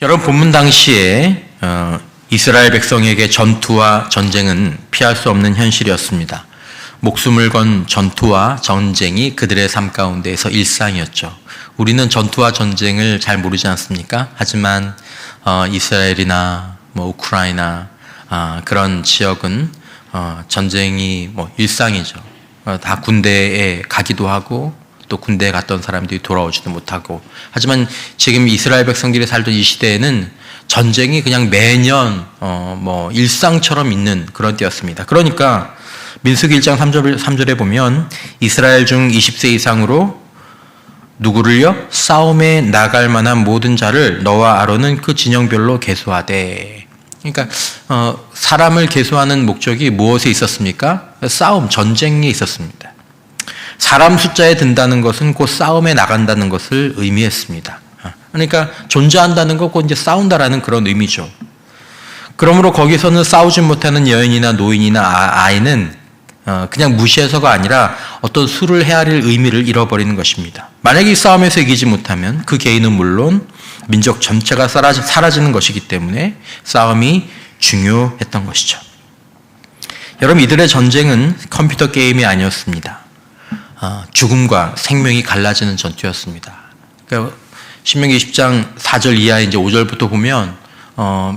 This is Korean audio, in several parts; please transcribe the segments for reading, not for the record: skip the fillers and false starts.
여러분, 본문 당시에 이스라엘 백성에게 전투와 전쟁은 피할 수 없는 현실이었습니다. 목숨을 건 전투와 전쟁이 그들의 삶 가운데에서 일상이었죠. 우리는 전투와 전쟁을 잘 모르지 않습니까? 하지만 이스라엘이나 우크라이나 그런 지역은 전쟁이 일상이죠. 다 군대에 가기도 하고 또 군대에 갔던 사람들이 돌아오지도 못하고. 하지만 지금 이스라엘 백성들이 살던 이 시대에는 전쟁이 그냥 매년 일상처럼 있는 그런 때였습니다. 그러니까 민수기 1장 3절에 보면 이스라엘 중 20세 이상으로 누구를요? 싸움에 나갈 만한 모든 자를 너와 아론은 그 진영별로 계수하되. 그러니까 사람을 계수하는 목적이 무엇에 있었습니까? 싸움, 전쟁에 있었습니다. 사람 숫자에 든다는 것은 곧 싸움에 나간다는 것을 의미했습니다. 그러니까 존재한다는 것, 곧 이제 싸운다라는 그런 의미죠. 그러므로 거기서는 싸우지 못하는 여인이나 노인이나 아이는 그냥 무시해서가 아니라 어떤 수를 헤아릴 의미를 잃어버리는 것입니다. 만약에 이 싸움에서 이기지 못하면 그 개인은 물론 민족 전체가 사라지는 것이기 때문에 싸움이 중요했던 것이죠. 여러분, 이들의 전쟁은 컴퓨터 게임이 아니었습니다. 죽음과 생명이 갈라지는 전투였습니다. 그러니까 신명기 20장 4절 이하 이제 5절부터 보면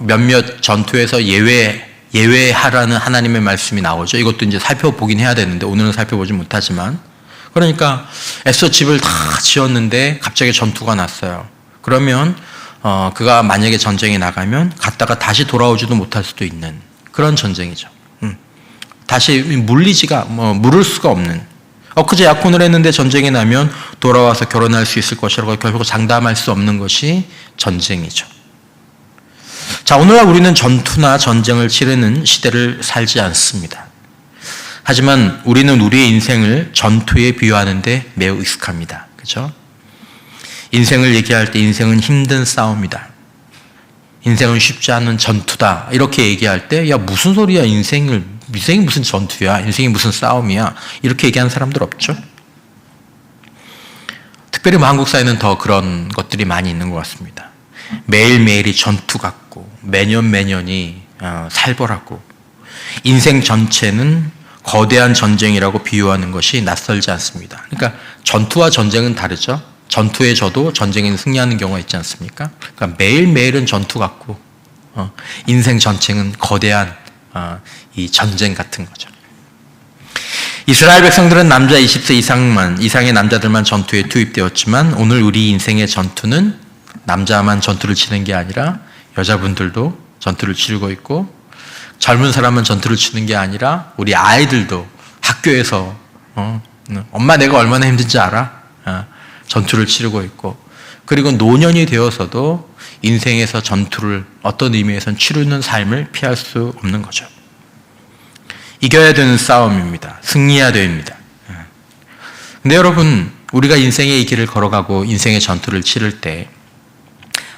몇몇 전투에서 예외하라는 하나님의 말씀이 나오죠. 이것도 이제 살펴보긴 해야 되는데 오늘은 살펴보지 못하지만, 그러니까 애써 집을 다 지었는데 갑자기 전투가 났어요. 그러면 그가 만약에 전쟁에 나가면 갔다가 다시 돌아오지도 못할 수도 있는 그런 전쟁이죠. 다시 물을 수가 없는. 엊그제 약혼을 했는데 전쟁이 나면 돌아와서 결혼할 수 있을 것이라고 결국 장담할 수 없는 것이 전쟁이죠. 자, 오늘날 우리는 전투나 전쟁을 치르는 시대를 살지 않습니다. 하지만 우리는 우리의 인생을 전투에 비유하는데 매우 익숙합니다. 그렇죠? 인생을 얘기할 때 인생은 힘든 싸움이다. 인생은 쉽지 않은 전투다. 이렇게 얘기할 때 야, 무슨 소리야, 인생이 무슨 전투야, 인생이 무슨 싸움이야, 이렇게 얘기하는 사람들 없죠? 특별히 한국 사회는 더 그런 것들이 많이 있는 것 같습니다. 매일매일이 전투 같고 매년매년이 살벌하고 인생 전체는 거대한 전쟁이라고 비유하는 것이 낯설지 않습니다. 그러니까 전투와 전쟁은 다르죠. 전투에 져도 전쟁에는 승리하는 경우가 있지 않습니까? 그러니까 매일매일은 전투 같고 인생 전체는 거대한 이 전쟁 같은 거죠. 이스라엘 백성들은 남자 20세 이상의 남자들만 전투에 투입되었지만 오늘 우리 인생의 전투는 남자만 전투를 치는 게 아니라 여자분들도 전투를 치르고 있고, 젊은 사람은 전투를 치는 게 아니라 우리 아이들도 학교에서 엄마 내가 얼마나 힘든지 알아? 전투를 치르고 있고, 그리고 노년이 되어서도 인생에서 전투를 어떤 의미에서는 치르는 삶을 피할 수 없는 거죠. 이겨야 되는 싸움입니다. 승리해야 됩니다. 근데 여러분, 우리가 인생의 이 길을 걸어가고 인생의 전투를 치를 때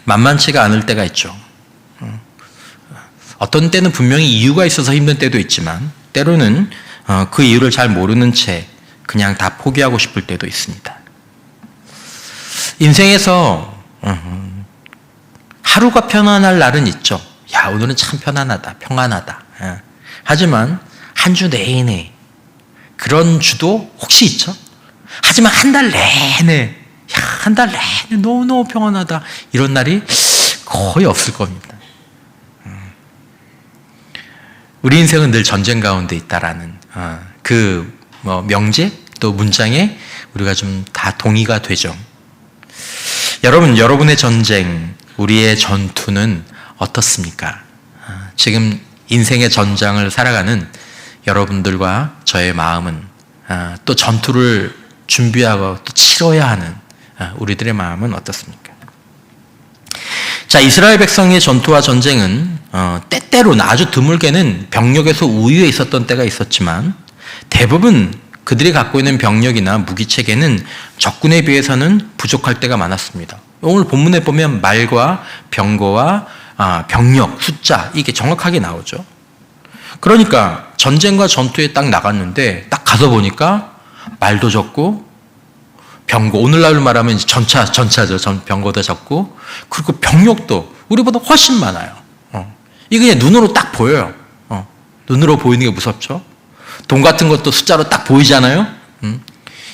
만만치가 않을 때가 있죠. 어떤 때는 분명히 이유가 있어서 힘든 때도 있지만 때로는 그 이유를 잘 모르는 채 그냥 다 포기하고 싶을 때도 있습니다. 인생에서 하루가 편안할 날은 있죠. 야, 오늘은 참 편안하다, 평안하다. 하지만 한 주 내내 그런 주도 혹시 있죠. 하지만 한 달 내내, 한 달 내내 너무너무 평안하다, 이런 날이 거의 없을 겁니다. 우리 인생은 늘 전쟁 가운데 있다라는 명제 또 문장에 우리가 좀 다 동의가 되죠. 여러분, 여러분의 전쟁, 우리의 전투는 어떻습니까? 지금 인생의 전장을 살아가는 여러분들과 저의 마음은 또 전투를 준비하고 또 치러야 하는 우리들의 마음은 어떻습니까? 자, 이스라엘 백성의 전투와 전쟁은 때때로는 아주 드물게는 병력에서 우위에 있었던 때가 있었지만 대부분 그들이 갖고 있는 병력이나 무기체계는 적군에 비해서는 부족할 때가 많았습니다. 오늘 본문에 보면 말과 병거와 병력, 숫자, 이게 정확하게 나오죠. 그러니까 전쟁과 전투에 딱 나갔는데 딱 가서 보니까 말도 적고 병거, 오늘날로 말하면 전차죠. 병거도 적고, 그리고 병력도 우리보다 훨씬 많아요. 이게 그냥 눈으로 딱 보여요. 눈으로 보이는 게 무섭죠. 돈 같은 것도 숫자로 딱 보이잖아요.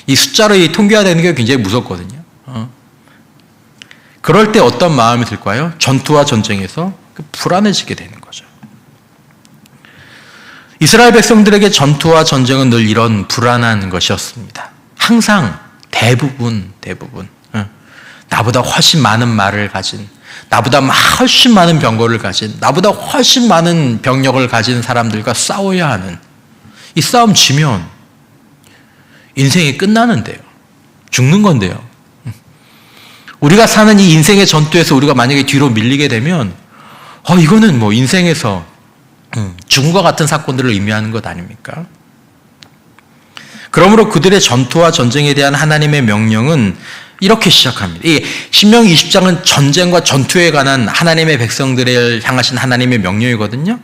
이 숫자로 통계화되는 게 굉장히 무섭거든요. 그럴 때 어떤 마음이 들까요? 전투와 전쟁에서 불안해지게 되는 거죠. 이스라엘 백성들에게 전투와 전쟁은 늘 이런 불안한 것이었습니다. 항상 대부분 나보다 훨씬 많은 말을 가진, 나보다 훨씬 많은 병거를 가진, 나보다 훨씬 많은 병력을 가진 사람들과 싸워야 하는, 이 싸움 지면 인생이 끝나는데요. 죽는 건데요. 우리가 사는 이 인생의 전투에서 우리가 만약에 뒤로 밀리게 되면 이거는 뭐 인생에서 죽음과 같은 사건들을 의미하는 것 아닙니까? 그러므로 그들의 전투와 전쟁에 대한 하나님의 명령은 이렇게 시작합니다. 이 신명기 20장은 전쟁과 전투에 관한 하나님의 백성들을 향하신 하나님의 명령이거든요.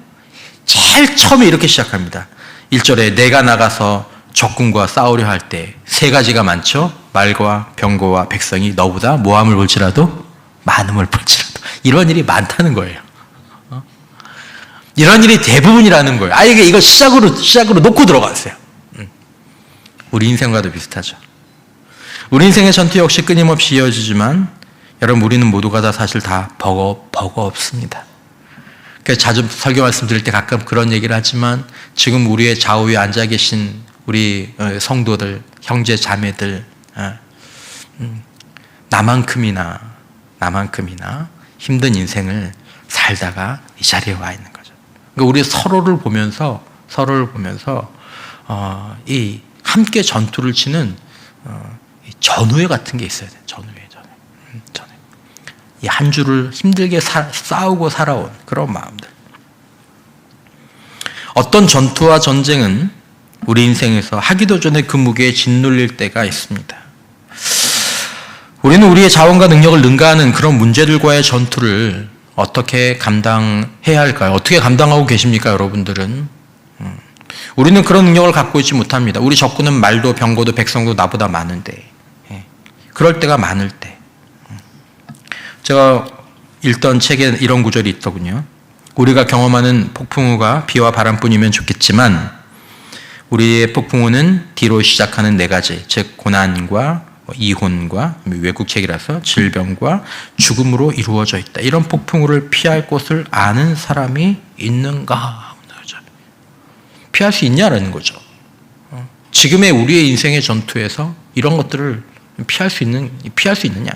제일 처음에 이렇게 시작합니다. 1절에 내가 나가서 적군과 싸우려 할 때 세 가지가 많죠. 말과 병거와 백성이 너보다 모함을 볼지라도 많음을 볼지라도, 이런 일이 많다는 거예요. 이런 일이 대부분이라는 거예요. 이거 시작으로 놓고 들어갔어요. 우리 인생과도 비슷하죠. 우리 인생의 전투 역시 끊임없이 이어지지만 여러분, 우리는 모두가 다 사실 다 버거없습니다. 그래서 자주 설교 말씀드릴 때 가끔 그런 얘기를 하지만 지금 우리의 좌우에 앉아 계신 우리 성도들, 형제 자매들, 나만큼이나 힘든 인생을 살다가 이 자리에 와 있는 거죠. 그러니까 우리 서로를 보면서 이 함께 전투를 치는 전우회 같은 게 있어야 돼요. 전우회. 이 한 주를 힘들게 싸우고 살아온 그런 마음들. 어떤 전투와 전쟁은 우리 인생에서 하기도 전에 그 무게에 짓눌릴 때가 있습니다. 우리는 우리의 자원과 능력을 능가하는 그런 문제들과의 전투를 어떻게 감당해야 할까요? 어떻게 감당하고 계십니까, 여러분들은? 우리는 그런 능력을 갖고 있지 못합니다. 우리 적군은 말도 병거도 백성도 나보다 많은데, 그럴 때가 많을 때, 제가 읽던 책에 이런 구절이 있더군요. 우리가 경험하는 폭풍우가 비와 바람뿐이면 좋겠지만 우리의 폭풍우는 뒤로 시작하는 네 가지, 즉 고난과 이혼과 외국책이라서 질병과 죽음으로 이루어져 있다. 이런 폭풍우를 피할 곳을 아는 사람이 있는가? 피할 수 있냐라는 거죠. 지금의 우리의 인생의 전투에서 이런 것들을 피할 수 있느냐?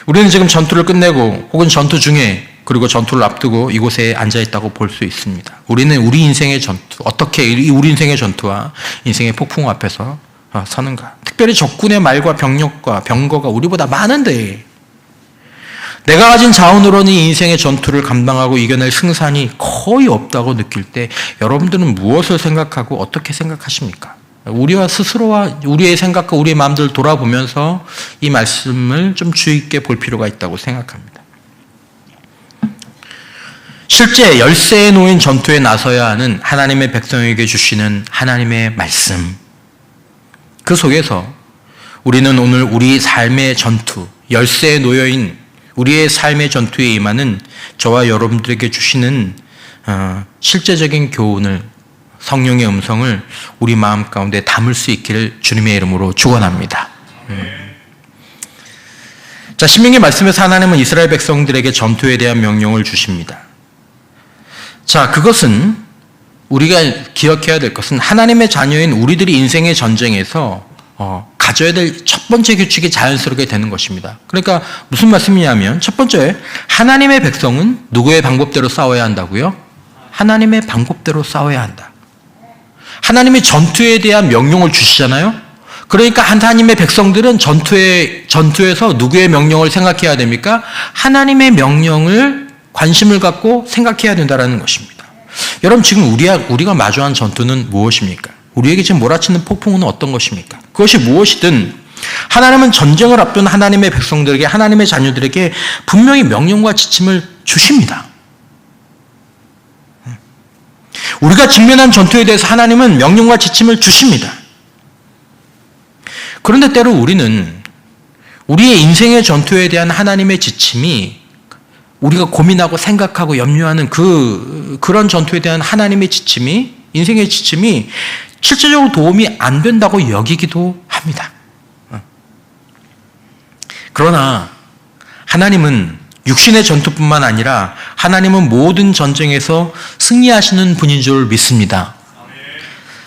우리는 지금 전투를 끝내고 혹은 전투 중에 그리고 전투를 앞두고 이곳에 앉아 있다고 볼 수 있습니다. 우리는 우리 인생의 전투, 어떻게 우리 인생의 전투와 인생의 폭풍 앞에서 서는가? 특별히 적군의 말과 병력과 병거가 우리보다 많은데 내가 가진 자원으로는 이 인생의 전투를 감당하고 이겨낼 승산이 거의 없다고 느낄 때 여러분들은 무엇을 생각하고 어떻게 생각하십니까? 우리와 스스로와 우리의 생각과 우리의 마음들을 돌아보면서 이 말씀을 좀 주의 있게 볼 필요가 있다고 생각합니다. 실제 열세에 놓인 전투에 나서야 하는 하나님의 백성에게 주시는 하나님의 말씀, 그 속에서 우리는 오늘 우리 삶의 전투, 열세에 놓여인 우리의 삶의 전투에 임하는 저와 여러분들에게 주시는 실제적인 교훈을, 성령의 음성을 우리 마음 가운데 담을 수 있기를 주님의 이름으로 축원합니다. 자, 신명기 말씀에서 하나님은 이스라엘 백성들에게 전투에 대한 명령을 주십니다. 자, 그것은 우리가 기억해야 될 것은 하나님의 자녀인 우리들이 인생의 전쟁에서 가져야 될 첫 번째 규칙이 자연스럽게 되는 것입니다. 그러니까 무슨 말씀이냐면 첫 번째, 하나님의 백성은 누구의 방법대로 싸워야 한다고요? 하나님의 방법대로 싸워야 한다. 하나님이 전투에 대한 명령을 주시잖아요. 그러니까 하나님의 백성들은 전투에서 누구의 명령을 생각해야 됩니까? 하나님의 명령을 관심을 갖고 생각해야 된다는 것입니다. 여러분, 지금 우리가 마주한 전투는 무엇입니까? 우리에게 지금 몰아치는 폭풍은 어떤 것입니까? 그것이 무엇이든 하나님은 전쟁을 앞둔 하나님의 백성들에게, 하나님의 자녀들에게 분명히 명령과 지침을 주십니다. 우리가 직면한 전투에 대해서 하나님은 명령과 지침을 주십니다. 그런데 때로 우리는 우리의 인생의 전투에 대한 하나님의 지침이 우리가 고민하고 생각하고 염려하는 그런 전투에 대한 하나님의 지침이, 인생의 지침이 실제적으로 도움이 안 된다고 여기기도 합니다. 그러나 하나님은 육신의 전투뿐만 아니라 하나님은 모든 전쟁에서 승리하시는 분인 줄 믿습니다.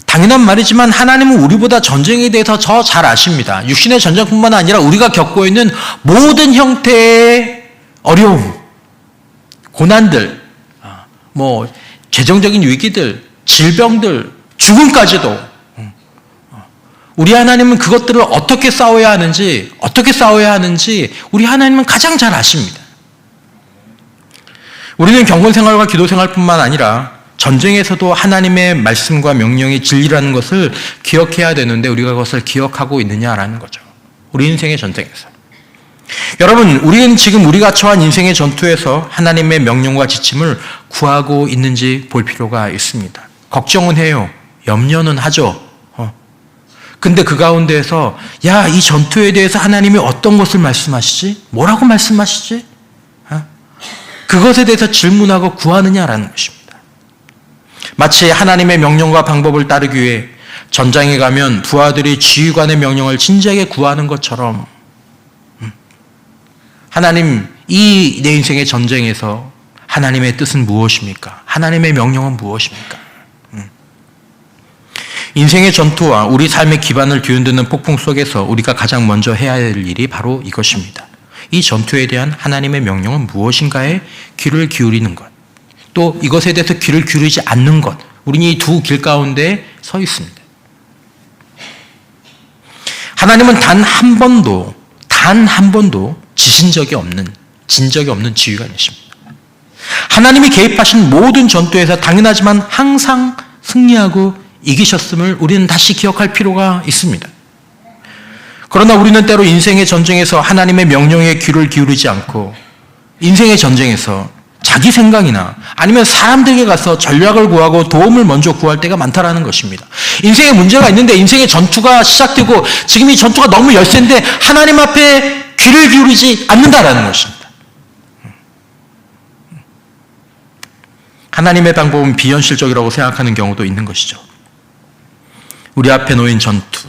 당연한 말이지만 하나님은 우리보다 전쟁에 대해서 더 잘 아십니다. 육신의 전쟁뿐만 아니라 우리가 겪고 있는 모든 형태의 어려움, 고난들, 재정적인 위기들, 질병들, 죽음까지도 우리 하나님은 그것들을 어떻게 싸워야 하는지 우리 하나님은 가장 잘 아십니다. 우리는 경건생활과 기도생활뿐만 아니라 전쟁에서도 하나님의 말씀과 명령이 진리라는 것을 기억해야 되는데 우리가 그것을 기억하고 있느냐라는 거죠. 우리 인생의 전쟁에서. 여러분, 우리는 지금 우리가 처한 인생의 전투에서 하나님의 명령과 지침을 구하고 있는지 볼 필요가 있습니다. 걱정은 해요. 염려는 하죠. 근데 그 가운데에서 이 전투에 대해서 하나님이 어떤 것을 말씀하시지? 뭐라고 말씀하시지? 그것에 대해서 질문하고 구하느냐라는 것입니다. 마치 하나님의 명령과 방법을 따르기 위해 전장에 가면 부하들이 지휘관의 명령을 진지하게 구하는 것처럼 하나님, 이 내 인생의 전쟁에서 하나님의 뜻은 무엇입니까? 하나님의 명령은 무엇입니까? 인생의 전투와 우리 삶의 기반을 뒤흔드는 폭풍 속에서 우리가 가장 먼저 해야 할 일이 바로 이것입니다. 이 전투에 대한 하나님의 명령은 무엇인가에 귀를 기울이는 것. 또 이것에 대해서 귀를 기울이지 않는 것. 우리는 이 두 길 가운데 서 있습니다. 하나님은 단 한 번도 지신 적이 없는, 진 적이 없는 지휘관이십니다. 하나님이 개입하신 모든 전투에서 당연하지만 항상 승리하고 이기셨음을 우리는 다시 기억할 필요가 있습니다. 그러나 우리는 때로 인생의 전쟁에서 하나님의 명령에 귀를 기울이지 않고 인생의 전쟁에서 자기 생각이나 아니면 사람들에게 가서 전략을 구하고 도움을 먼저 구할 때가 많다라는 것입니다. 인생에 문제가 있는데 인생의 전투가 시작되고 지금 이 전투가 너무 열세인데 하나님 앞에 귀를 기울이지 않는다라는 것입니다. 하나님의 방법은 비현실적이라고 생각하는 경우도 있는 것이죠. 우리 앞에 놓인 전투,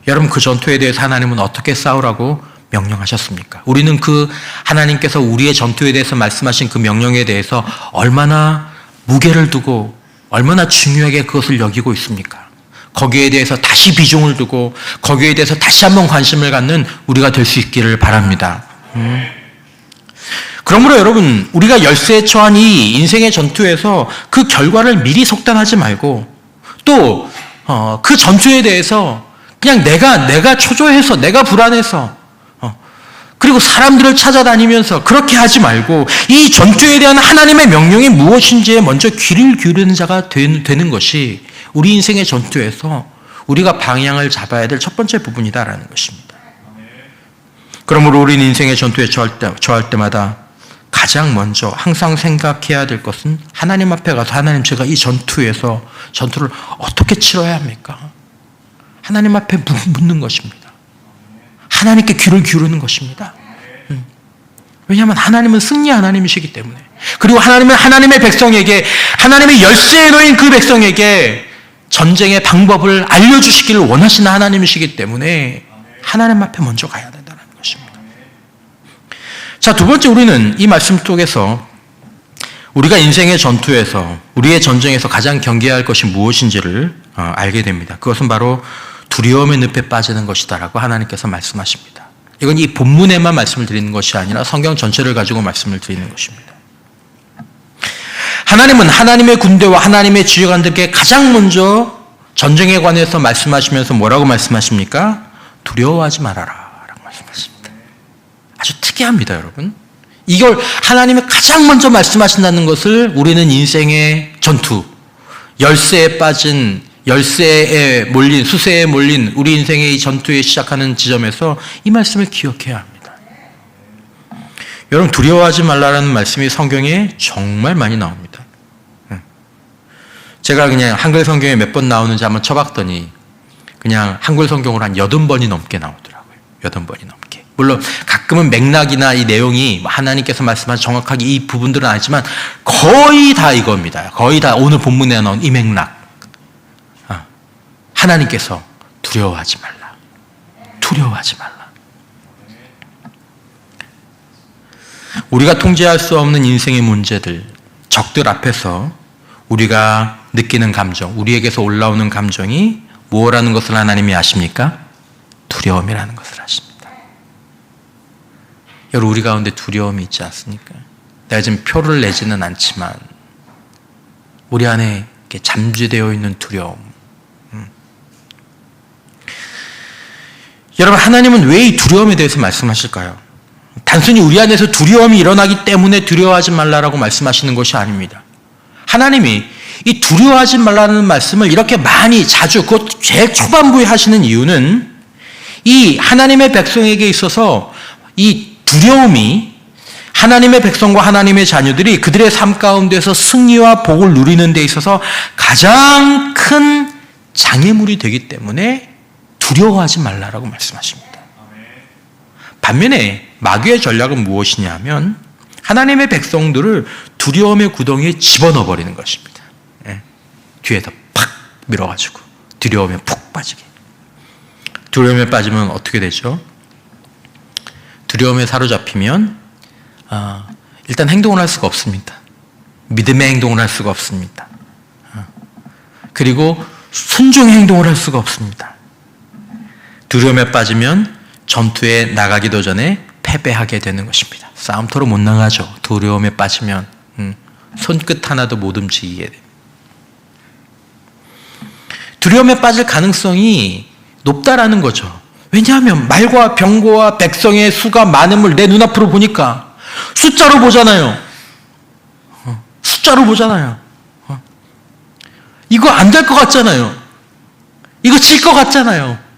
여러분 그 전투에 대해서 하나님은 어떻게 싸우라고 명령하셨습니까? 우리는 그 하나님께서 우리의 전투에 대해서 말씀하신 그 명령에 대해서 얼마나 무게를 두고 얼마나 중요하게 그것을 여기고 있습니까? 거기에 대해서 다시 비중을 두고 거기에 대해서 다시 한번 관심을 갖는 우리가 될 수 있기를 바랍니다. 그러므로 여러분, 우리가 열세에 처한 이 인생의 전투에서 그 결과를 미리 속단하지 말고 또 그 전투에 대해서 그냥 내가 초조해서 내가 불안해서 그리고 사람들을 찾아다니면서 그렇게 하지 말고 이 전투에 대한 하나님의 명령이 무엇인지에 먼저 귀를 기울이는 자가 되는 것이 우리 인생의 전투에서 우리가 방향을 잡아야 될 첫 번째 부분이다라는 것입니다. 그러므로 우리는 인생의 전투에 처할 때마다 가장 먼저 항상 생각해야 될 것은 하나님 앞에 가서 하나님, 제가 이 전투를 어떻게 치러야 합니까? 하나님 앞에 묻는 것입니다. 하나님께 귀를 기울이는 것입니다. 왜냐하면 하나님은 승리 하나님이시기 때문에, 그리고 하나님은 하나님의 백성에게, 하나님의 열쇠에 놓인 그 백성에게 전쟁의 방법을 알려주시기를 원하시는 하나님이시기 때문에 하나님 앞에 먼저 가야 된다는 것입니다. 자, 두 번째, 우리는 이 말씀 속에서 우리가 인생의 전투에서, 우리의 전쟁에서 가장 경계해야 할 것이 무엇인지를 알게 됩니다. 그것은 바로 두려움의 늪에 빠지는 것이다라고 하나님께서 말씀하십니다. 이건 이 본문에만 말씀을 드리는 것이 아니라 성경 전체를 가지고 말씀을 드리는 것입니다. 하나님은 하나님의 군대와 하나님의 지휘관들께 가장 먼저 전쟁에 관해서 말씀하시면서 뭐라고 말씀하십니까? 두려워하지 말아라 라고 말씀하십니다. 아주 특이합니다, 여러분. 이걸 하나님이 가장 먼저 말씀하신다는 것을 우리는 인생의 전투, 열쇠에 몰린, 수세에 몰린 우리 인생의 이 전투에 시작하는 지점에서 이 말씀을 기억해야 합니다. 여러분, 두려워하지 말라라는 말씀이 성경에 정말 많이 나옵니다. 제가 그냥 한글 성경에 몇 번 나오는지 한번 쳐봤더니 그냥 한글 성경으로 한 80번이 넘게 나오더라고요. 80번이 넘게. 물론 가끔은 맥락이나 이 내용이 하나님께서 말씀하신 정확하게 이 부분들은 아니지만 거의 다 이겁니다. 거의 다 오늘 본문에 나온 이 맥락. 하나님께서 두려워하지 말라. 두려워하지 말라. 우리가 통제할 수 없는 인생의 문제들, 적들 앞에서 우리가 느끼는 감정, 우리에게서 올라오는 감정이 뭐라는 것을 하나님이 아십니까? 두려움이라는 것을 아십니다. 여러분, 우리 가운데 두려움이 있지 않습니까? 내가 지금 표를 내지는 않지만 우리 안에 이렇게 잠재되어 있는 두려움. 여러분, 하나님은 왜 이 두려움에 대해서 말씀하실까요? 단순히 우리 안에서 두려움이 일어나기 때문에 두려워하지 말라라고 말씀하시는 것이 아닙니다. 하나님이 이 두려워하지 말라는 말씀을 이렇게 많이 자주 그것 제일 초반부에 하시는 이유는 이 하나님의 백성에게 있어서 이 두려움이 하나님의 백성과 하나님의 자녀들이 그들의 삶 가운데서 승리와 복을 누리는 데 있어서 가장 큰 장애물이 되기 때문에 두려워하지 말라라고 말씀하십니다. 반면에 마귀의 전략은 무엇이냐 하면 하나님의 백성들을 두려움의 구덩이에 집어넣어 버리는 것입니다. 뒤에서 팍 밀어가지고 두려움에 푹 빠지게. 두려움에 빠지면 어떻게 되죠? 두려움에 사로잡히면 일단 행동을 할 수가 없습니다. 믿음의 행동을 할 수가 없습니다. 그리고 순종의 행동을 할 수가 없습니다. 두려움에 빠지면 전투에 나가기도 전에 패배하게 되는 것입니다. 싸움터로 못 나가죠. 두려움에 빠지면 손끝 하나도 못 움직이게 됩니다. 두려움에 빠질 가능성이 높다라는 거죠. 왜냐하면 말과 병거와 백성의 수가 많음을 내 눈앞으로 보니까 숫자로 보잖아요. 숫자로 보잖아요. 이거 안 될 것 같잖아요. 이거 질 것 같잖아요.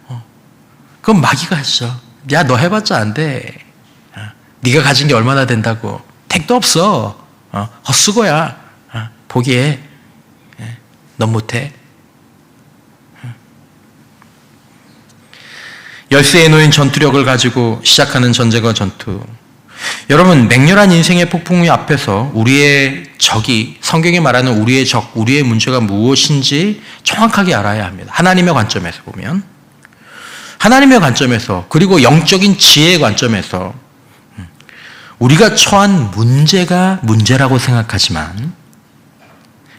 그럼 마귀가 하시죠. 야, 너 해봤자 안 돼. 네가 가진 게 얼마나 된다고. 택도 없어. 헛수고야. 포기해. 넌 못해. 열쇠에 놓인 전투력을 가지고 시작하는 전쟁과 전투. 여러분, 맹렬한 인생의 폭풍 앞에서 우리의 적이, 성경이 말하는 우리의 적, 우리의 문제가 무엇인지 정확하게 알아야 합니다. 하나님의 관점에서 보면. 하나님의 관점에서, 그리고 영적인 지혜의 관점에서 우리가 처한 문제가 문제라고 생각하지만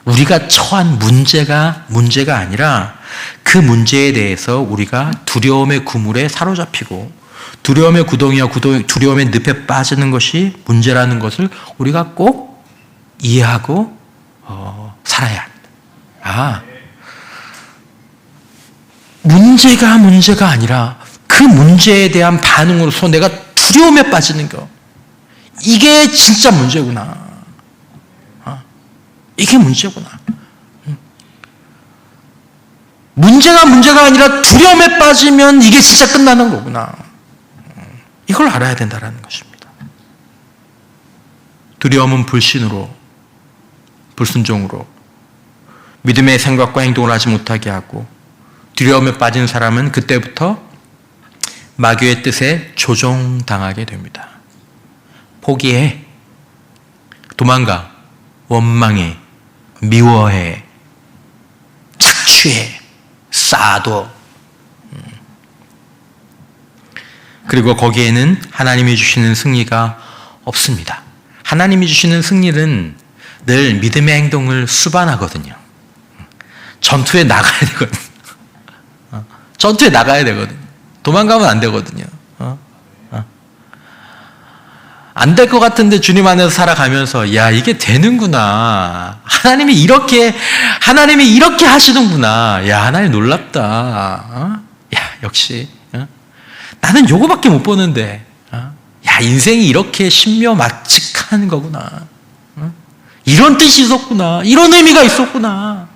우리가 처한 문제가 문제가 아니라 그 문제에 대해서 우리가 두려움의 그물에 사로잡히고 두려움의 구덩이와 두려움의 늪에 빠지는 것이 문제라는 것을 우리가 꼭 이해하고 살아야 합니다. 문제가 아니라 그 문제에 대한 반응으로서 내가 두려움에 빠지는 거. 이게 진짜 문제구나. 이게 문제구나. 문제가 아니라 두려움에 빠지면 이게 진짜 끝나는 거구나. 이걸 알아야 된다는 것입니다. 두려움은 불신으로, 불순종으로 믿음의 생각과 행동을 하지 못하게 하고 두려움에 빠진 사람은 그때부터 마귀의 뜻에 조종당하게 됩니다. 포기해, 도망가, 원망해, 미워해, 착취해, 쌓아둬. 그리고 거기에는 하나님이 주시는 승리가 없습니다. 하나님이 주시는 승리는 늘 믿음의 행동을 수반하거든요. 전투에 나가야 되거든요. 전투에 나가야 되거든요. 도망가면 안 되거든요. 안 될 것 같은데 주님 안에서 살아가면서 야, 이게 되는구나. 하나님이 이렇게 하시는구나. 야, 하나님 놀랍다. 야, 역시 나는 요거밖에 못 보는데 야, 인생이 이렇게 신묘막측한 거구나. 이런 뜻이 있었구나. 이런 의미가 있었구나.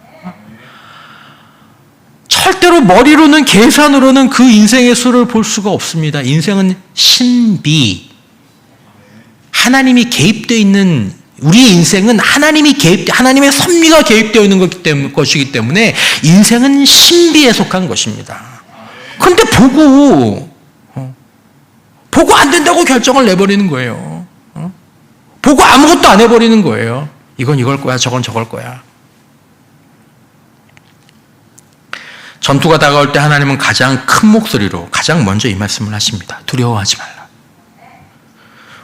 절대로 머리로는 계산으로는 그 인생의 수를 볼 수가 없습니다. 인생은 신비. 하나님이 개입되어 있는, 우리의 인생은 하나님의 섭리가 개입되어 있는 것이기 때문에 인생은 신비에 속한 것입니다. 근데 보고 안 된다고 결정을 내버리는 거예요. 보고 아무것도 안 해버리는 거예요. 이건 이걸 거야, 저건 저걸 거야. 전투가 다가올 때 하나님은 가장 큰 목소리로 가장 먼저 이 말씀을 하십니다. 두려워하지 말라.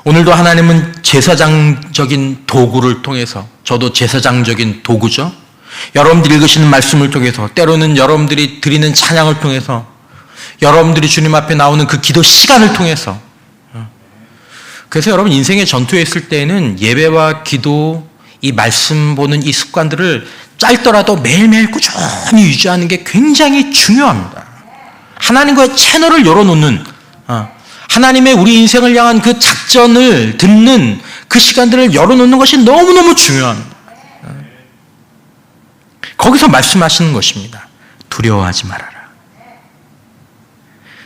오늘도 하나님은 제사장적인 도구를 통해서, 저도 제사장적인 도구죠. 여러분들이 읽으시는 말씀을 통해서, 때로는 여러분들이 드리는 찬양을 통해서, 여러분들이 주님 앞에 나오는 그 기도 시간을 통해서. 그래서 여러분 인생의 전투에 있을 때에는 예배와 기도, 이 말씀 보는 이 습관들을 짧더라도 매일매일 꾸준히 유지하는 게 굉장히 중요합니다. 하나님과의 채널을 열어놓는, 하나님의 우리 인생을 향한 그 작전을 듣는 그 시간들을 열어놓는 것이 너무너무 중요합니다. 거기서 말씀하시는 것입니다. 두려워하지 말아라.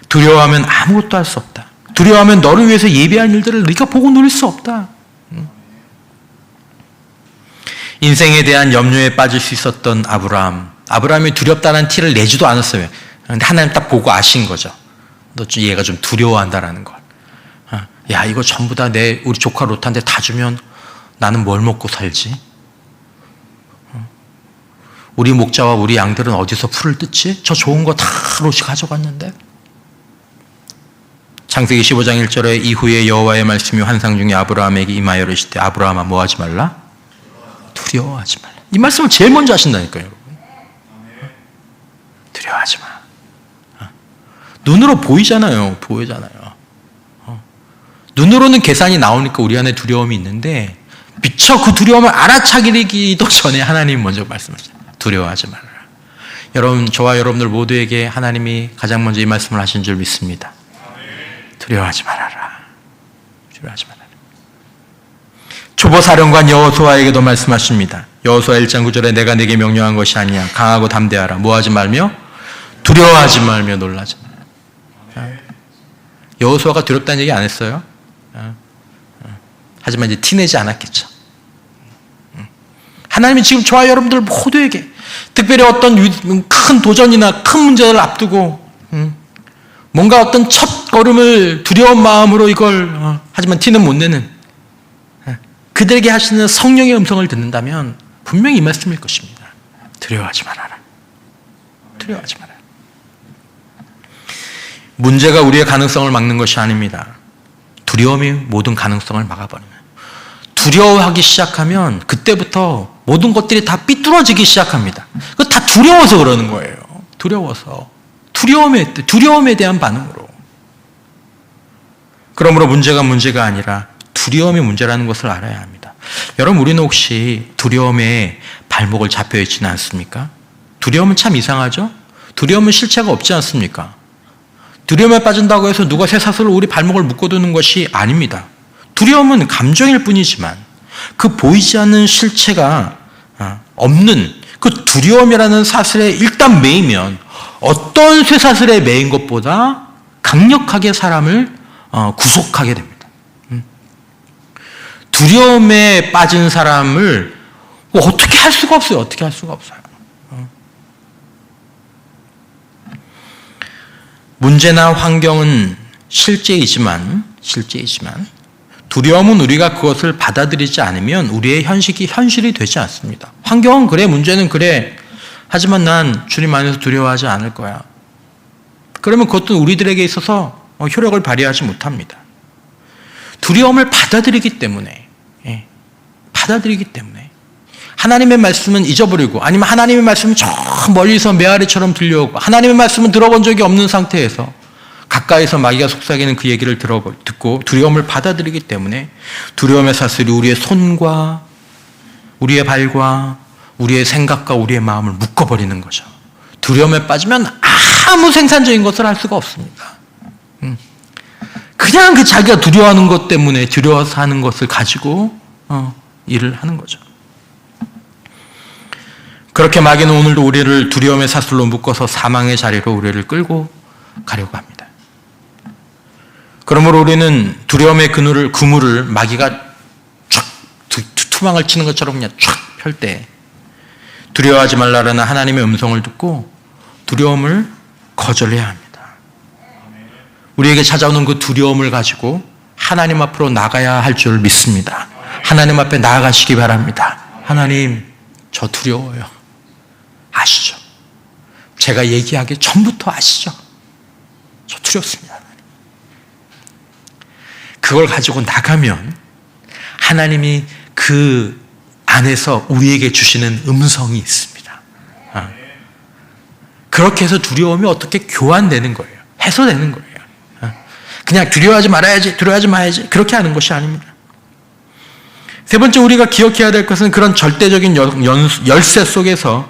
두려워하면 아무것도 할 수 없다. 두려워하면 너를 위해서 예비한 일들을 네가 보고 누릴 수 없다. 인생에 대한 염려에 빠질 수 있었던 아브라함이 두렵다는 티를 내지도 않았어요. 그런데 하나님 딱 보고 아신 거죠. 얘가 좀 두려워한다라는 걸. 야, 이거 전부 다 우리 조카 롯한테 다 주면 나는 뭘 먹고 살지? 우리 목자와 우리 양들은 어디서 풀을 뜯지? 저 좋은 거 다 롯이 가져갔는데? 창세기 15장 1절에 이후에 여호와의 말씀이 환상 중에 아브라함에게 임하여 이르시되 아브라함아 뭐 하지 말라? 두려워하지 말라. 이 말씀을 제일 먼저 하신다니까요, 여러분. 두려워하지 마. 눈으로 보이잖아요. 눈으로는 계산이 나오니까 우리 안에 두려움이 있는데 미처 그 두려움을 알아차리기도 전에 하나님이 먼저 말씀하시죠. 두려워하지 말라. 여러분, 저와 여러분들 모두에게 하나님이 가장 먼저 이 말씀을 하신 줄 믿습니다. 두려워하지 말아라. 두려워하지 말아라. 초보사령관 여호수아에게도 말씀하십니다. 여호수아 1장 9절에 내가 네게 명령한 것이 아니야. 강하고 담대하라. 뭐하지 말며? 두려워하지 말며 놀라지 말라. 여호수아가 두렵다는 얘기 안 했어요. 하지만 이제 티내지 않았겠죠. 하나님이 지금 저와 여러분들 모두에게 특별히 어떤 큰 도전이나 큰 문제를 앞두고 뭔가 어떤 첫 걸음을 두려운 마음으로 이걸 하지만 티는 못 내는 그들에게 하시는 성령의 음성을 듣는다면 분명히 이 말씀일 것입니다. 두려워하지 말아라. 두려워하지 말아라. 문제가 우리의 가능성을 막는 것이 아닙니다. 두려움이 모든 가능성을 막아버리는. 두려워하기 시작하면 그때부터 모든 것들이 다 삐뚤어지기 시작합니다. 그거 다 두려워서 그러는 거예요. 두려워서. 두려움에 대한 반응으로. 그러므로 문제가 아니라 두려움이 문제라는 것을 알아야 합니다. 여러분, 우리는 혹시 두려움에 발목을 잡혀 있지는 않습니까? 두려움은 참 이상하죠? 두려움은 실체가 없지 않습니까? 두려움에 빠진다고 해서 누가 쇠사슬로 우리 발목을 묶어두는 것이 아닙니다. 두려움은 감정일 뿐이지만 그 보이지 않는 실체가 없는 그 두려움이라는 사슬에 일단 매이면 어떤 쇠사슬에 매인 것보다 강력하게 사람을 구속하게 됩니다. 두려움에 빠진 사람을 어떻게 할 수가 없어요. 어떻게 할 수가 없어요. 문제나 환경은 실제이지만 두려움은 우리가 그것을 받아들이지 않으면 우리의 현실이 되지 않습니다. 환경은 그래, 문제는 그래. 하지만 난 주님 안에서 두려워하지 않을 거야. 그러면 그것도 우리들에게 있어서 효력을 발휘하지 못합니다. 두려움을 받아들이기 때문에 하나님의 말씀은 잊어버리고 아니면 하나님의 말씀은 저 멀리서 메아리처럼 들려오고 하나님의 말씀은 들어본 적이 없는 상태에서 가까이서 마귀가 속삭이는 그 얘기를 듣고 두려움을 받아들이기 때문에 두려움의 사슬이 우리의 손과 우리의 발과 우리의 생각과 우리의 마음을 묶어버리는 거죠. 두려움에 빠지면 아무 생산적인 것을 할 수가 없습니다. 그냥 그 자기가 두려워하는 것 때문에 두려워서 하는 것을 가지고 일을 하는 거죠. 그렇게 마귀는 오늘도 우리를 두려움의 사슬로 묶어서 사망의 자리로 우리를 끌고 가려고 합니다. 그러므로 우리는 두려움의 그물을 마귀가 쫙 투망을 치는 것처럼 그냥 쫙 펼 때 두려워하지 말라라는 하나님의 음성을 듣고 두려움을 거절해야 합니다. 우리에게 찾아오는 그 두려움을 가지고 하나님 앞으로 나가야 할 줄 믿습니다. 하나님 앞에 나아가시기 바랍니다. 하나님, 저 두려워요. 아시죠? 제가 얘기하기 전부터 아시죠? 저 두렵습니다. 하나님. 그걸 가지고 나가면 하나님이 그 안에서 우리에게 주시는 음성이 있습니다. 그렇게 해서 두려움이 어떻게 교환되는 거예요. 해소되는 거예요. 그냥 두려워하지 말아야지, 두려워하지 마야지, 그렇게 하는 것이 아닙니다. 세 번째, 우리가 기억해야 될 것은 그런 절대적인 열쇠 속에서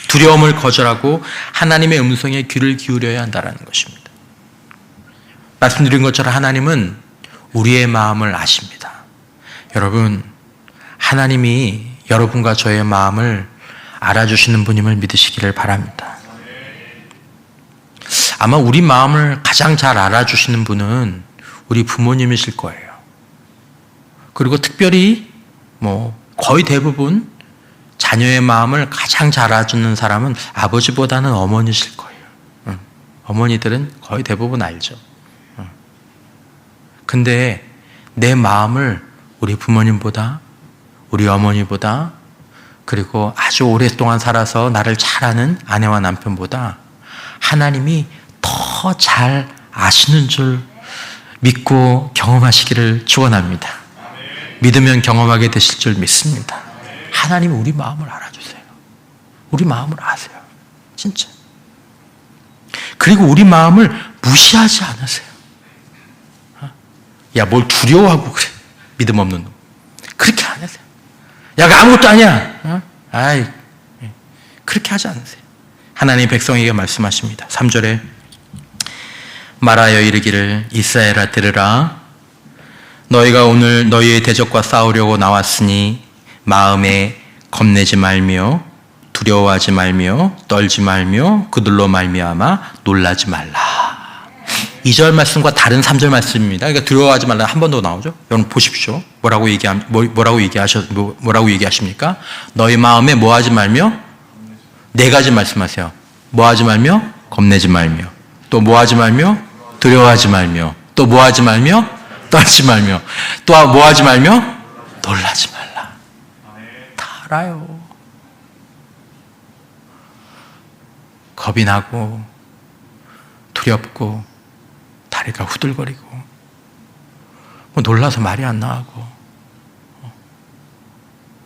두려움을 거절하고 하나님의 음성에 귀를 기울여야 한다는 것입니다. 말씀드린 것처럼 하나님은 우리의 마음을 아십니다. 여러분, 하나님이 여러분과 저의 마음을 알아주시는 분임을 믿으시기를 바랍니다. 아마 우리 마음을 가장 잘 알아주시는 분은 우리 부모님이실 거예요. 그리고 특별히 거의 대부분 자녀의 마음을 가장 잘 알아주는 사람은 아버지보다는 어머니실 거예요. 어머니들은 거의 대부분 알죠. 근데 내 마음을 우리 부모님보다, 우리 어머니보다, 그리고 아주 오랫동안 살아서 나를 잘 아는 아내와 남편보다 하나님이 더 잘 아시는 줄 믿고 경험하시기를 축원합니다. 믿으면 경험하게 되실 줄 믿습니다. 하나님이 우리 마음을 알아주세요. 우리 마음을 아세요. 진짜. 그리고 우리 마음을 무시하지 않으세요. 야, 뭘 두려워하고 그래. 믿음 없는 놈. 그렇게 안 하세요. 야, 그 아무것도 아니야. 아이, 그렇게 하지 않으세요. 하나님 백성에게 말씀하십니다. 3절에 말하여 이르기를 이스라엘아 들으라. 너희가 오늘 너희의 대적과 싸우려고 나왔으니 마음에 겁내지 말며 두려워하지 말며 떨지 말며 그들로 말미암아 놀라지 말라. 2절 말씀과 다른 3절 말씀입니다. 그러니까 두려워하지 말라 한 번 더 나오죠. 여러분 보십시오. 뭐라고 얘기하십니까? 너희 마음에 뭐하지 말며 네 가지 말씀하세요. 뭐하지 말며 겁내지 말며 또 뭐하지 말며 두려워하지 말며 또 뭐하지 말며 떨지 말며 또 뭐하지 말며 놀라지 말라. 다 알아요. 겁이 나고 두렵고 다리가 후들거리고 놀라서 말이 안 나가고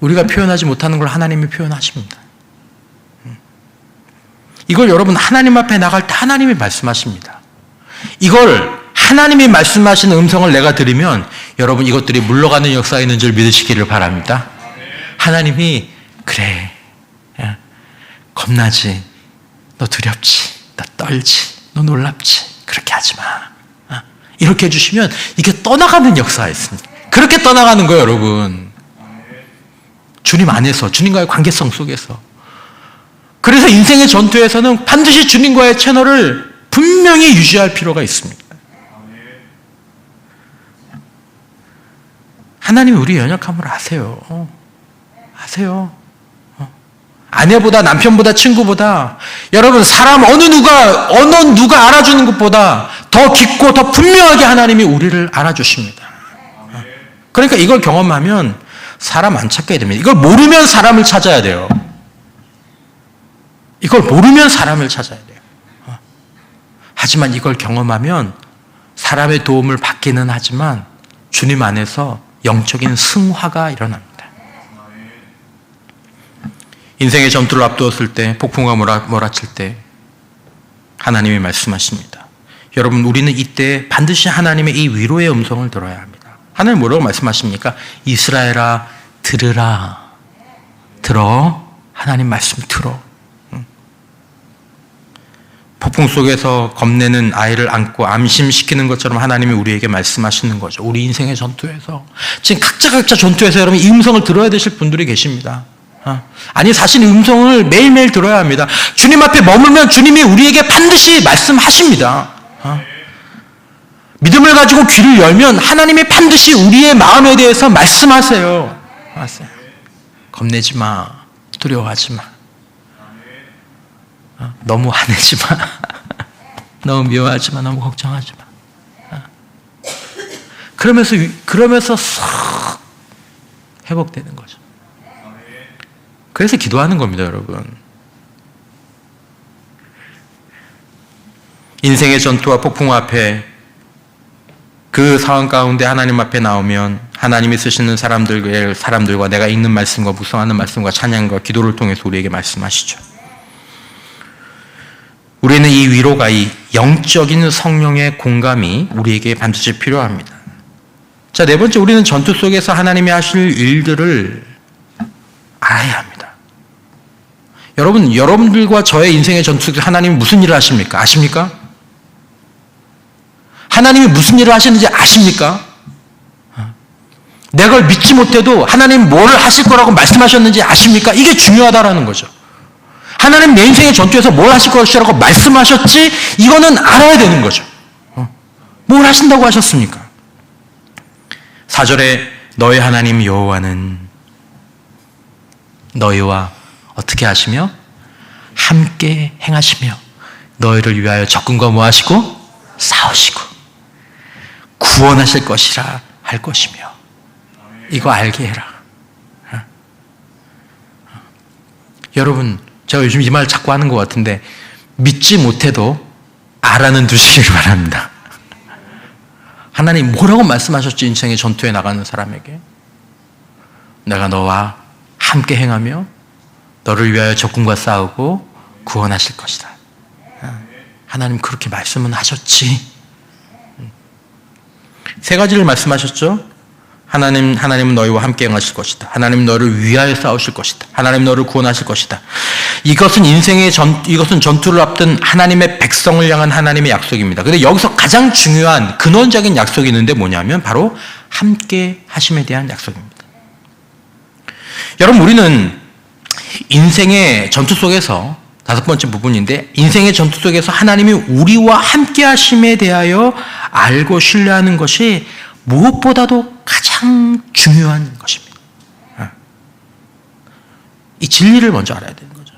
우리가 표현하지 못하는 걸 하나님이 표현하십니다. 이걸 여러분 하나님 앞에 나갈 때 하나님이 말씀하십니다. 이걸 하나님이 말씀하시는 음성을 내가 들으면 여러분 이것들이 물러가는 역사가 있는 줄 믿으시기를 바랍니다. 하나님이 그래, 겁나지, 너 두렵지, 너 떨지, 너 놀랍지, 그렇게 하지 마. 이렇게 해주시면 이게 떠나가는 역사가 있습니다. 그렇게 떠나가는 거예요, 여러분. 주님 안에서, 주님과의 관계성 속에서. 그래서 인생의 전투에서는 반드시 주님과의 채널을 분명히 유지할 필요가 있습니다. 하나님이 우리 연약함을 아세요. 아세요. 아내보다 남편보다 친구보다 여러분 사람 어느 누가 알아주는 것보다 더 깊고 더 분명하게 하나님이 우리를 알아주십니다. 그러니까 이걸 경험하면 사람 안 찾게 됩니다. 이걸 모르면 사람을 찾아야 돼요. 이걸 모르면 사람을 찾아야 돼요. 하지만 이걸 경험하면 사람의 도움을 받기는 하지만 주님 안에서 영적인 승화가 일어납니다. 인생의 전투를 앞두었을 때, 폭풍과 몰아칠 때 하나님이 말씀하십니다. 여러분, 우리는 이때 반드시 하나님의 이 위로의 음성을 들어야 합니다. 하나님 뭐라고 말씀하십니까? 이스라엘아 들으라. 들어. 하나님 말씀 들어. 폭풍 속에서 겁내는 아이를 안고 안심시키는 것처럼 하나님이 우리에게 말씀하시는 거죠. 우리 인생의 전투에서. 지금 각자 전투에서 여러분 이 음성을 들어야 되실 분들이 계십니다. 아니 사실 음성을 매일매일 들어야 합니다. 주님 앞에 머물면 주님이 우리에게 반드시 말씀하십니다. 믿음을 가지고 귀를 열면 하나님이 반드시 우리의 마음에 대해서 말씀하세요. 겁내지 마. 두려워하지 마. 너무 화내지 마. 너무 미워하지 마. 너무 걱정하지 마. 그러면서 싹 회복되는 거죠. 그래서 기도하는 겁니다, 여러분. 인생의 전투와 폭풍 앞에 그 상황 가운데 하나님 앞에 나오면 하나님이 쓰시는 사람들과 내가 읽는 말씀과 묵상하는 말씀과 찬양과 기도를 통해서 우리에게 말씀하시죠. 우리는 이 위로가, 이 영적인 성령의 공감이 우리에게 반드시 필요합니다. 자, 네 번째, 우리는 전투 속에서 하나님이 하실 일들을 알아야 합니다. 여러분들과 저의 인생의 전투 속에서 하나님이 무슨 일을 하십니까? 아십니까? 하나님이 무슨 일을 하시는지 아십니까? 내가 믿지 못해도 하나님 뭘 하실 거라고 말씀하셨는지 아십니까? 이게 중요하다라는 거죠. 하나님 내 인생의 전투에서 뭘 하실 것이라고 말씀하셨지, 이거는 알아야 되는 거죠. 뭘 하신다고 하셨습니까? 4절에 너희 하나님 여호와는 너희와 어떻게 하시며 함께 행하시며 너희를 위하여 적군과 뭐 하시고 싸우시고 구원하실 것이라 할 것이며. 이거 알게 해라. 여러분, 제가 요즘 이 말 자꾸 하는 것 같은데 믿지 못해도 알아는 두시길 바랍니다. 하나님 뭐라고 말씀하셨지? 인생의 전투에 나가는 사람에게 내가 너와 함께 행하며 너를 위하여 적군과 싸우고 구원하실 것이다. 하나님 그렇게 말씀은 하셨지. 세 가지를 말씀하셨죠. 하나님은 너희와 함께 행하실 것이다. 하나님 너를 위하여 싸우실 것이다. 하나님 너를 구원하실 것이다. 이것은 전투를 앞둔 하나님의 백성을 향한 하나님의 약속입니다. 근데 여기서 가장 중요한 근원적인 약속이 있는데 뭐냐면 바로 함께 하심에 대한 약속입니다. 여러분, 우리는 인생의 전투 속에서 다섯 번째 부분인데, 인생의 전투 속에서 하나님이 우리와 함께 하심에 대하여 알고 신뢰하는 것이 무엇보다도 가장 중요한 것입니다. 이 진리를 먼저 알아야 되는 거죠.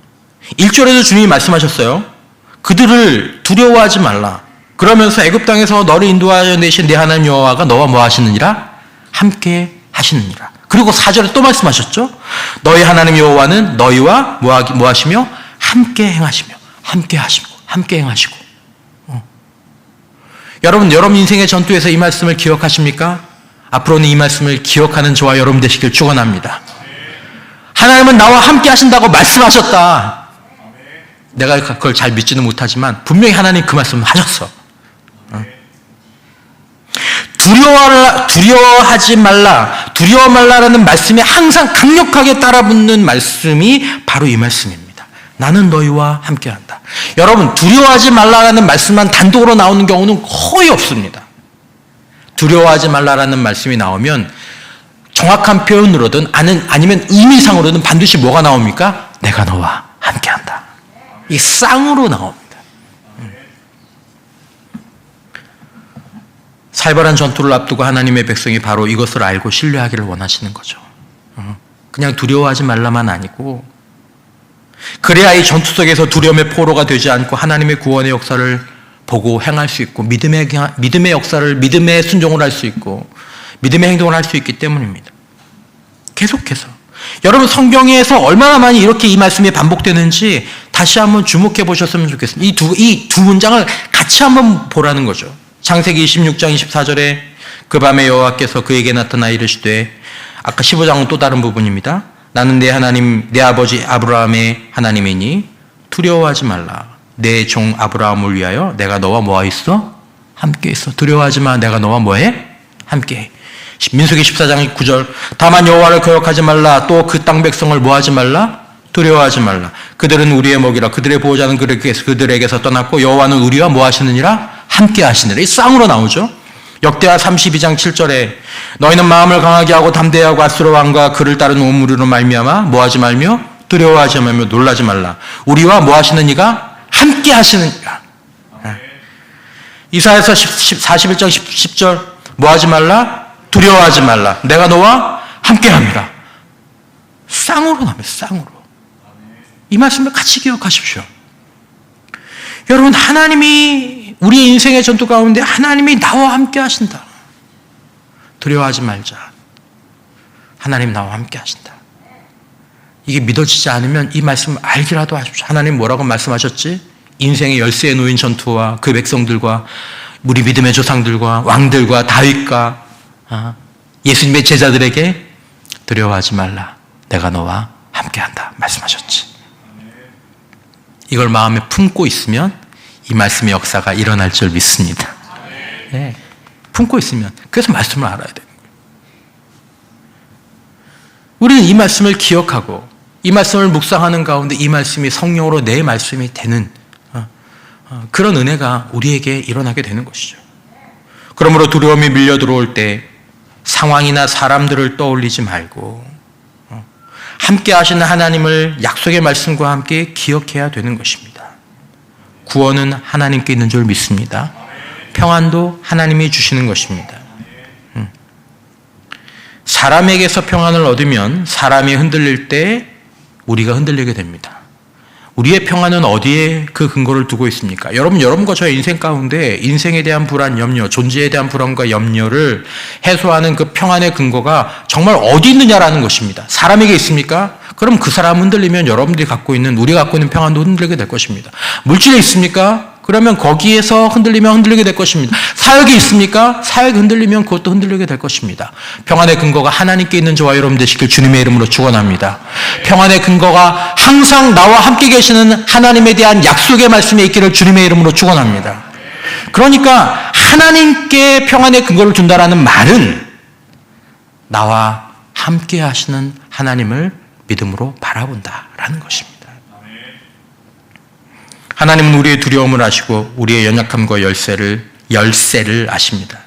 1절에도 주님이 말씀하셨어요. 그들을 두려워하지 말라. 그러면서 애굽 땅에서 너를 인도하여 내신 내 하나님 여호와가 너와 뭐 하시느니라? 함께 하시느니라. 그리고 4절에 또 말씀하셨죠. 너희 하나님 여호와는 너희와 뭐 하시며 함께 행하시며 함께 하시고 함께 행하시고. 여러분 인생의 전투에서 이 말씀을 기억하십니까? 앞으로는 이 말씀을 기억하는 저와 여러분 되시길 축원합니다. 하나님은 나와 함께 하신다고 말씀하셨다. 내가 그걸 잘 믿지는 못하지만 분명히 하나님 그 말씀을 하셨어. 두려워하지 말라. 두려워 말라라는 말씀이 항상 강력하게 따라붙는 말씀이 바로 이 말씀입니다. 나는 너희와 함께한다. 여러분, 두려워하지 말라라는 말씀만 단독으로 나오는 경우는 거의 없습니다. 두려워하지 말라라는 말씀이 나오면 정확한 표현으로든 아니면 의미상으로든 반드시 뭐가 나옵니까? 내가 너와 함께한다. 이 쌍으로 나옵니다. 살벌한 전투를 앞두고 하나님의 백성이 바로 이것을 알고 신뢰하기를 원하시는 거죠. 그냥 두려워하지 말라만 아니고, 그래야 이 전투 속에서 두려움의 포로가 되지 않고 하나님의 구원의 역사를 보고 행할 수 있고, 믿음의 역사를, 믿음의 순종을 할 수 있고, 믿음의 행동을 할 수 있기 때문입니다. 계속해서 여러분, 성경에서 얼마나 많이 이렇게 이 말씀이 반복되는지 다시 한번 주목해 보셨으면 좋겠습니다. 이 두 문장을 같이 한번 보라는 거죠. 창세기 26장 24절에 그 밤에 여호와께서 그에게 나타나 이르시되, 아까 15장은 또 다른 부분입니다. 나는 내 하나님, 내 아버지 아브라함의 하나님이니 두려워하지 말라. 내 종 아브라함을 위하여 내가 너와 뭐하 있어? 함께 있어. 두려워하지 마. 내가 너와 뭐해? 함께 해. 민수기 14장 9절. 다만 여호와를 거역하지 말라. 또 그 땅 백성을 뭐하지 말라? 두려워하지 말라. 그들은 우리의 먹이라. 그들의 보호자는 그들에게서 떠났고 여호와는 우리와 뭐 하시느니라? 함께 하시느니라. 이 쌍으로 나오죠. 역대하 32장 7절에 너희는 마음을 강하게 하고 담대하고 아수르 왕과 그를 따르는 온 무리로 말미암아 뭐하지 말며 두려워하지 말며 놀라지 말라. 우리와 뭐 하시는 이가 함께 하시는 이가. 이사야서 41장 10절 뭐하지 말라? 두려워하지 말라. 내가 너와 함께 합니다. 쌍으로 나옵니다. 쌍으로. 이 말씀을 같이 기억하십시오. 여러분, 하나님이 우리 인생의 전투 가운데 하나님이 나와 함께 하신다. 두려워하지 말자. 하나님 나와 함께 하신다. 이게 믿어지지 않으면 이 말씀을 알기라도 하십시오. 하나님 뭐라고 말씀하셨지? 인생의 열쇠에 놓인 전투와 그 백성들과 우리 믿음의 조상들과 왕들과 다윗과 예수님의 제자들에게 두려워하지 말라. 내가 너와 함께한다. 말씀하셨지. 이걸 마음에 품고 있으면 이 말씀의 역사가 일어날 줄 믿습니다. 네. 품고 있으면. 그래서 말씀을 알아야 돼요. 우리는 이 말씀을 기억하고 이 말씀을 묵상하는 가운데 이 말씀이 성령으로 내 말씀이 되는 그런 은혜가 우리에게 일어나게 되는 것이죠. 그러므로 두려움이 밀려 들어올 때 상황이나 사람들을 떠올리지 말고 함께 하시는 하나님을 약속의 말씀과 함께 기억해야 되는 것입니다. 구원은 하나님께 있는 줄 믿습니다. 평안도 하나님이 주시는 것입니다. 사람에게서 평안을 얻으면 사람이 흔들릴 때 우리가 흔들리게 됩니다. 우리의 평안은 어디에 그 근거를 두고 있습니까? 여러분과 저의 인생 가운데 인생에 대한 불안, 염려, 존재에 대한 불안과 염려를 해소하는 그 평안의 근거가 정말 어디 있느냐라는 것입니다. 사람에게 있습니까? 그럼 그 사람 흔들리면 여러분들이 갖고 있는, 우리가 갖고 있는 평안도 흔들리게 될 것입니다. 물질에 있습니까? 그러면 거기에서 흔들리면 흔들리게 될 것입니다. 사역이 있습니까? 사역이 흔들리면 그것도 흔들리게 될 것입니다. 평안의 근거가 하나님께 있는 저와 여러분 되시길 주님의 이름으로 축원합니다. 평안의 근거가 항상 나와 함께 계시는 하나님에 대한 약속의 말씀에 있기를 주님의 이름으로 축원합니다. 그러니까 하나님께 평안의 근거를 둔다라는 말은 나와 함께 하시는 하나님을 믿음으로 바라본다라는 것입니다. 하나님은 우리의 두려움을 아시고 우리의 연약함과 열쇠를 아십니다.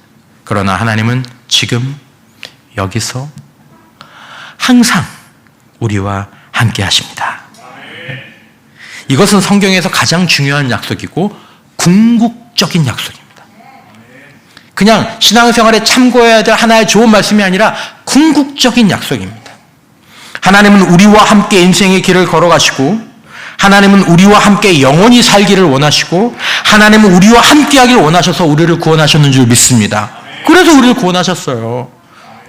그러나 하나님은 지금 여기서 항상 우리와 함께 하십니다. 이것은 성경에서 가장 중요한 약속이고 궁극적인 약속입니다. 그냥 신앙생활에 참고해야 될 하나의 좋은 말씀이 아니라 궁극적인 약속입니다. 하나님은 우리와 함께 인생의 길을 걸어가시고 하나님은 우리와 함께 영원히 살기를 원하시고 하나님은 우리와 함께 하기를 원하셔서 우리를 구원하셨는 줄 믿습니다. 그래서 우리를 구원하셨어요.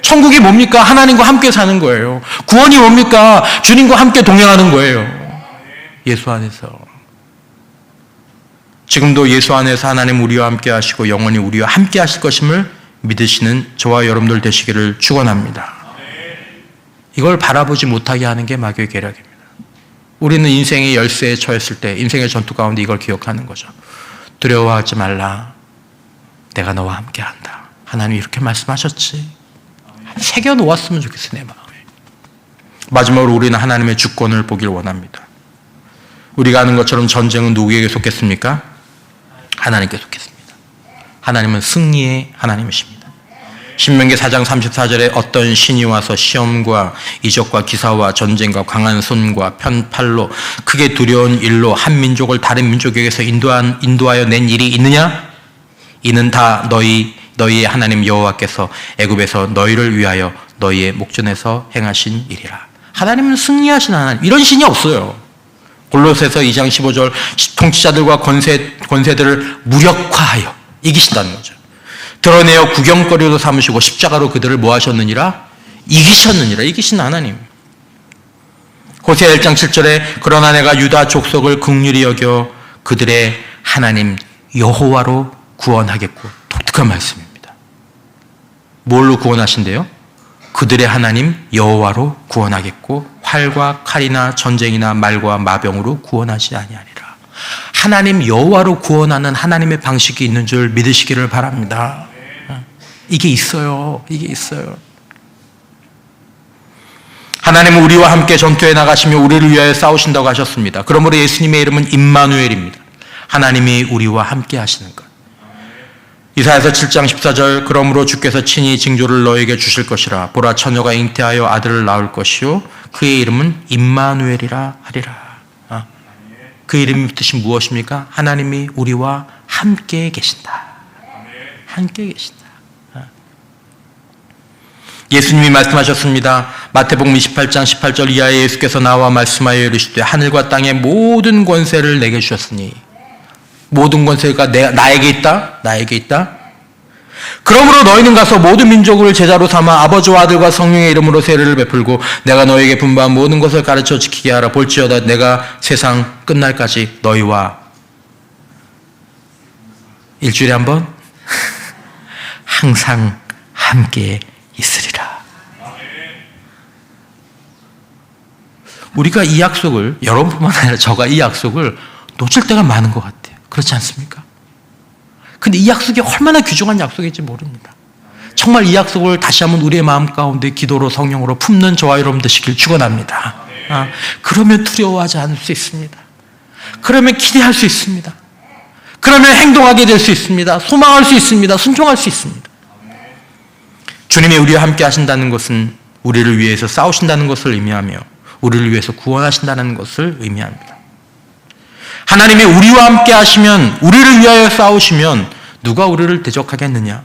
천국이 뭡니까? 하나님과 함께 사는 거예요. 구원이 뭡니까? 주님과 함께 동행하는 거예요. 예수 안에서. 지금도 예수 안에서 하나님 우리와 함께 하시고 영원히 우리와 함께 하실 것임을 믿으시는 저와 여러분들 되시기를 축원합니다. 이걸 바라보지 못하게 하는 게 마귀의 계략입니다. 우리는 인생의 열쇠에 처했을 때 인생의 전투 가운데 이걸 기억하는 거죠. 두려워하지 말라. 내가 너와 함께 한다. 하나님이 이렇게 말씀하셨지. 새겨 놓았으면 좋겠어요. 내 마음에. 마지막으로 우리는 하나님의 주권을 보길 원합니다. 우리가 아는 것처럼 전쟁은 누구에게 속했습니까? 하나님께 속했습니다. 하나님은 승리의 하나님이십니다. 신명기 4장 34절에 어떤 신이 와서 시험과 이적과 기사와 전쟁과 강한 손과 편팔로 크게 두려운 일로 한 민족을 다른 민족에게서 인도하여 낸 일이 있느냐? 이는 다 너희의 하나님 여호와께서 애굽에서 너희를 위하여 너희의 목전에서 행하신 일이라. 하나님은 승리하신 하나님. 이런 신이 없어요. 골로새서 2장 15절 통치자들과 권세들을 무력화하여 이기신다는 거죠. 드러내어 구경거리로 삼으시고 십자가로 그들을 뭐 하셨느니라? 이기셨느니라. 이기신 하나님. 호세아 1장 7절에 그러나 내가 유다 족속을 긍휼히 여겨 그들의 하나님 여호와로 구원하겠고. 독특한 말씀입니다. 뭘로 구원하신대요? 그들의 하나님 여호와로 구원하겠고 활과 칼이나 전쟁이나 말과 마병으로 구원하지 아니하리라. 하나님 여호와로 구원하는 하나님의 방식이 있는 줄 믿으시기를 바랍니다. 이게 있어요. 이게 있어요. 하나님은 우리와 함께 전투에 나가시며 우리를 위하여 싸우신다고 하셨습니다. 그러므로 예수님의 이름은 임마누엘입니다. 하나님이 우리와 함께 하시는 것. 이사야서 7장 14절 그러므로 주께서 친히 징조를 너에게 주실 것이라. 보라 처녀가 잉태하여 아들을 낳을 것이요 그의 이름은 임마누엘이라 하리라. 그 이름의 뜻이 무엇입니까? 하나님이 우리와 함께 계신다. 함께 계신다. 예수님이 말씀하셨습니다. 마태복음 28장 18절 이하에 예수께서 나와 말씀하여 이르시되 하늘과 땅의 모든 권세를 내게 주셨으니 모든 권세가 나에게 있다. 나에게 있다. 그러므로 너희는 가서 모든 민족을 제자로 삼아 아버지와 아들과 성령의 이름으로 세례를 베풀고 내가 너희에게 분부한 모든 것을 가르쳐 지키게 하라. 볼지어다 내가 세상 끝날까지 너희와 일주일에 한 번 항상 함께 있으리라. 우리가 이 약속을, 여러분뿐만 아니라 저가 이 약속을 놓칠 때가 많은 것 같아요. 그렇지 않습니까? 근데 이 약속이 얼마나 귀중한 약속인지 모릅니다. 정말 이 약속을 다시 한번 우리의 마음 가운데 기도로 성령으로 품는 저와 여러분 되시길 축원합니다. 그러면 두려워하지 않을 수 있습니다. 그러면 기대할 수 있습니다. 그러면 행동하게 될 수 있습니다. 소망할 수 있습니다. 순종할 수 있습니다. 주님이 우리와 함께 하신다는 것은 우리를 위해서 싸우신다는 것을 의미하며 우리를 위해서 구원하신다는 것을 의미합니다. 하나님이 우리와 함께 하시면, 우리를 위하여 싸우시면 누가 우리를 대적하겠느냐?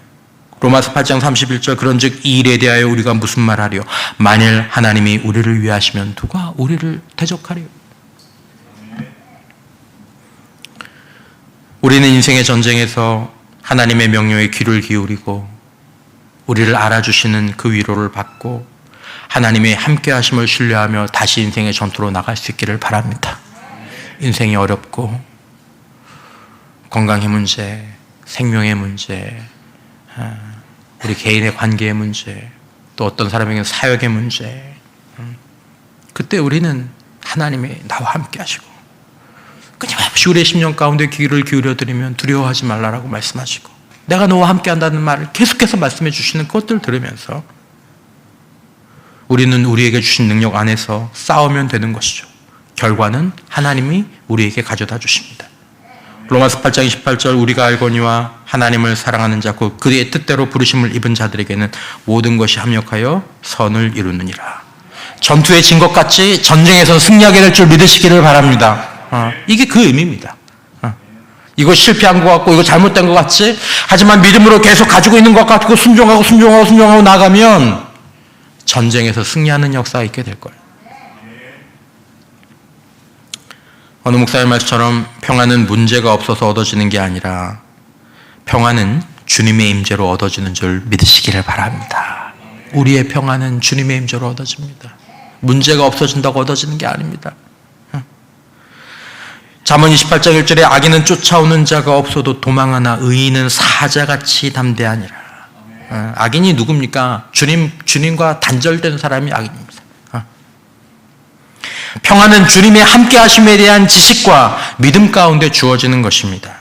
로마서 8장 31절 그런즉 이 일에 대하여 우리가 무슨 말하리요? 만일 하나님이 우리를 위하시면 누가 우리를 대적하리요? 우리는 인생의 전쟁에서 하나님의 명령에 귀를 기울이고 우리를 알아주시는 그 위로를 받고 하나님의 함께 하심을 신뢰하며 다시 인생의 전투로 나갈 수 있기를 바랍니다. 인생이 어렵고 건강의 문제, 생명의 문제, 우리 개인의 관계의 문제, 또 어떤 사람에게는 사역의 문제, 그때 우리는 하나님이 나와 함께 하시고 끊임없이 우리의 심령 가운데 귀를 기울여드리면 두려워하지 말라라고 말씀하시고 내가 너와 함께 한다는 말을 계속해서 말씀해 주시는 것들을 들으면서 우리는 우리에게 주신 능력 안에서 싸우면 되는 것이죠. 결과는 하나님이 우리에게 가져다 주십니다. 로마서 8장 28절 우리가 알거니와 하나님을 사랑하는 자 곧 그의 뜻대로 부르심을 입은 자들에게는 모든 것이 합력하여 선을 이루느니라. 전투에 진 것 같이 전쟁에서 승리하게 될 줄 믿으시기를 바랍니다. 이게 그 의미입니다. 이거 실패한 것 같고 이거 잘못된 것 같지? 하지만 믿음으로 계속 가지고 있는 것 같고 순종하고 나가면 전쟁에서 승리하는 역사가 있게 될 거예요. 어느 목사의 말처럼 평안은 문제가 없어서 얻어지는 게 아니라 평안은 주님의 임재로 얻어지는 줄 믿으시기를 바랍니다. 우리의 평안은 주님의 임재로 얻어집니다. 문제가 없어진다고 얻어지는 게 아닙니다. 잠언 28장 1절에 악인은 쫓아오는 자가 없어도 도망하나 의인은 사자같이 담대하니라. 악인이 누굽니까? 주님과 단절된 사람이 악인입니다. 평안은 주님의 함께 하심에 대한 지식과 믿음 가운데 주어지는 것입니다.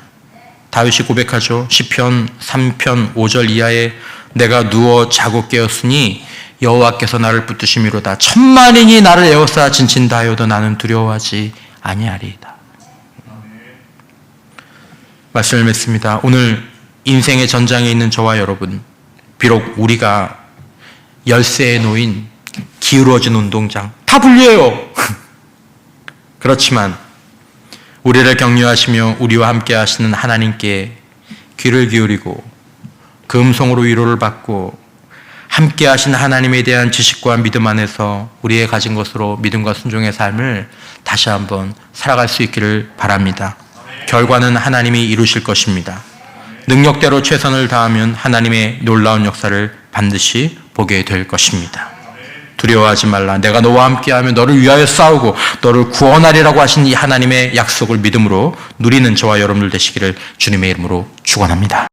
다윗이 고백하죠. 시편 3편 5절 이하에 내가 누워 자고 깨었으니 여호와께서 나를 붙드심이로다. 천만인이 나를 에워싸 진친다 하여도 나는 두려워하지 아니하리이다. 말씀을 맺습니다. 오늘 인생의 전장에 있는 저와 여러분, 비록 우리가 열쇠에 놓인 기울어진 운동장 다 불려요. 그렇지만 우리를 격려하시며 우리와 함께 하시는 하나님께 귀를 기울이고 그 음성으로 위로를 받고 함께 하신 하나님에 대한 지식과 믿음 안에서 우리의 가진 것으로 믿음과 순종의 삶을 다시 한번 살아갈 수 있기를 바랍니다. 결과는 하나님이 이루실 것입니다. 능력대로 최선을 다하면 하나님의 놀라운 역사를 반드시 보게 될 것입니다. 두려워하지 말라. 내가 너와 함께하면 너를 위하여 싸우고 너를 구원하리라고 하신 이 하나님의 약속을 믿음으로 누리는 저와 여러분들 되시기를 주님의 이름으로 축원합니다.